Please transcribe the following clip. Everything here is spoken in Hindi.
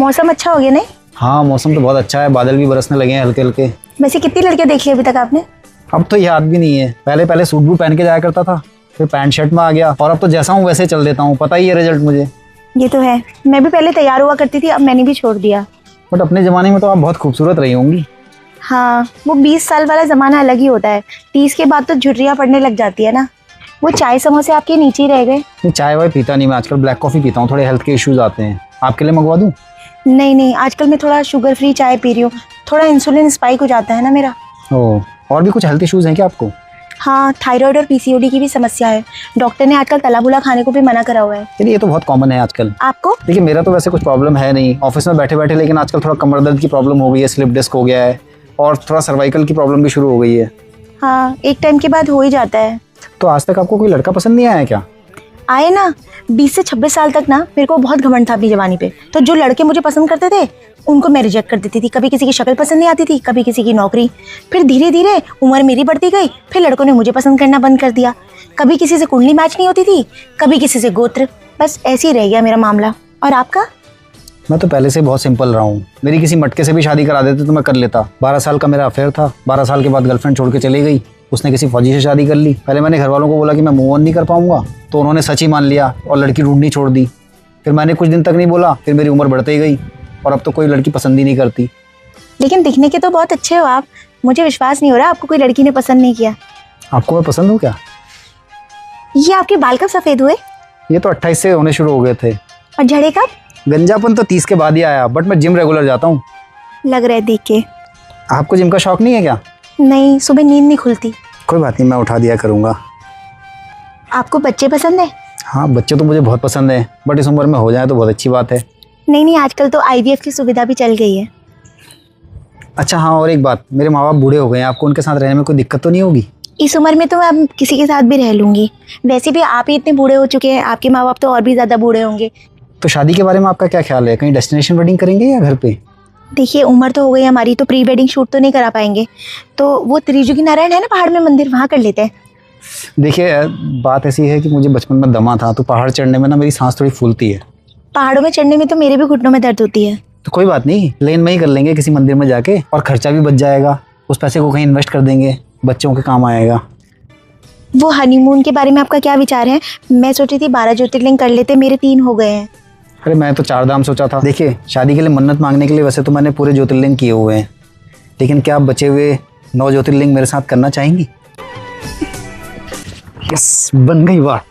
मौसम अच्छा हो गया नहीं? हाँ मौसम तो बहुत अच्छा है, बादल भी बरसने लगे हैं हल्के हल्के। वैसे कितनी लड़कियां देख ली अभी तक आपने? अब तो याद भी नहीं है, पहले पहले सूट बूट पहन के जाया करता था, फिर पैंट शर्ट में आ गया, और अब तो जैसा हूँ वैसे चल देता हूँ। पता ही है रिजल्ट मुझे। ये तो है, मैं भी पहले तैयार हुआ करती थी, अब मैंने भी छोड़ दिया। बट अपने ज़माने में तो आप बहुत खूबसूरत रही होंगी। हाँ, वो 20 साल वाला ज़माना अलग ही होता है। 30 के बाद तो झुर्रियाँ पड़ने लग जाती है ना। वो चाय समोसे आपके नीचे ही रह गए। नहीं चाय वाय पीता नहीं मैं, आजकल ब्लैक कॉफ़ी पीता हूँ, थोड़े हेल्थ के इश्यूज आते हैं। आपके लिए मंगवा दूँ? नहीं नहीं, आजकल मैं थोड़ा शुगर फ्री चाय पी रही हूँ। थोड़ा इंसुलिन स्पाइक हो जाता है ना मेरा। ओह, और भी कुछ हेल्थ इश्यूज हैं क्या आपको? हाँ, थायराइड और पीसीओडी की भी समस्या है। डॉक्टर ने आजकल तला भुना खाने को भी मना करा हुआ है। ये तो बहुत कॉमन है आजकल। आपको? देखिए मेरा तो वैसे कुछ प्रॉब्लम है नहीं ऑफिस में बैठे बैठे, लेकिन आजकल थोड़ा कमर दर्द की प्रॉब्लम हो गई है, स्लिप डिस्क हो गया है, और थोड़ा सर्वाइकल की प्रॉब्लम भी शुरू हो गई है। हाँ, एक टाइम के बाद हो ही जाता है। तो आज तक आपको कोई लड़का पसंद नहीं आया क्या? आए ना, 20 से 26 साल तक ना मेरे को बहुत घमंड था अपनी जवानी पे। तो जो लड़के मुझे पसंद करते थे उनको मैं रिजेक्ट कर देती थी। कभी किसी की शक्ल पसंद नहीं आती थी, कभी किसी की नौकरी। फिर धीरे धीरे उम्र मेरी बढ़ती गई, फिर लड़कों ने मुझे पसंद करना बंद कर दिया। कभी किसी से कुंडली मैच नहीं होती थी, कभी किसी से गोत्र। बस ऐसे ही रह गया मेरा मामला। और आपका? मैं तो पहले से बहुत सिंपल रहा हूँ। मेरी किसी मटके से भी शादी करा देते तो मैं कर लेता। 12 साल का मेरा अफेयर था, 12 साल के बाद गर्लफ्रेंड छोड़ के चली गई, उसने किसी फौजी से शादी कर ली। पहले मैंने घर वालों को बोला कि मैं मूव ऑन नहीं कर पाऊंगा, तो उन्होंने सच ही मान लिया और लड़की ढूंढनी छोड़ दी। फिर मैंने कुछ दिन तक नहीं बोला, फिर मेरी उम्र बढ़ती गई और अब तो कोई लड़की पसंद ही नहीं करती। लेकिन दिखने के तो बहुत अच्छे हो आप। मुझे विश्वास नहीं हो रहा आपको कोई लड़की ने पसंद नहीं किया। आपको मैं पसंद हूँ क्या? ये आपके बाल कब सफ़ेद हुए? ये तो 28 से होने शुरू हो गए थे। और झड़े कब? गंजापन तो 30 के बाद ही आया, बट मैं जिम रेगुलर जाता हूँ। लग रहा है देख के। आपको जिम का शौक नहीं है क्या? नहीं, सुबह नींद नहीं खुलती। कोई बात नहीं, मैं उठा दिया करूँगा। आपको बच्चे पसंद है? हाँ बच्चे तो मुझे बहुत पसंद है, बट इस उम्र में हो जाए तो बहुत अच्छी बात है। नहीं नहीं, आजकल तो IVF की सुविधा भी चल गई है। अच्छा हाँ, और एक बात, मेरे माँ बाप बूढ़े हो गए हैं, आपको उनके साथ रहने में कोई दिक्कत तो नहीं होगी? इस उम्र में तो मैं अब किसी के साथ भी रह लूँगी। वैसे भी आप ही इतने बूढ़े हो चुके हैं, आपके माँ बाप तो और भी ज़्यादा बूढ़े होंगे। तो शादी के बारे में आपका क्या ख्याल है? कहीं डेस्टिनेशन वेडिंग करेंगे या घर पे? देखिए, उम्र तो हो गई हमारी, तो प्री वेडिंग शूट तो नहीं करा पाएंगे। तो वो त्रिजुगी नारायण है ना पहाड़ में मंदिर, वहाँ कर लेते हैं। देखिए बात ऐसी है कि मुझे बचपन में दमा था, तो पहाड़ चढ़ने में ना मेरी सांस थोड़ी फूलती है। पहाड़ों में चढ़ने में तो मेरे भी घुटनों में दर्द होती है। तो कोई बात नहीं, लेन में ही कर लेंगे किसी मंदिर में जाके, और खर्चा भी बच जाएगा। उस पैसे को कहीं इन्वेस्ट कर देंगे, बच्चों के काम आएगा। वो हनीमून के बारे में आपका क्या विचार है? मैं सोची थी 12 ज्योतिर्लिंग कर लेते, मेरे 3 हो गए हैं। अरे मैं तो 4 धाम सोचा था। देखिए शादी के लिए मन्नत मांगने के लिए वैसे तो मैंने पूरे ज्योतिर्लिंग किए हुए हैं, लेकिन क्या आप बचे हुए 9 ज्योतिर्लिंग मेरे साथ करना चाहेंगी? यस, बन गई बात।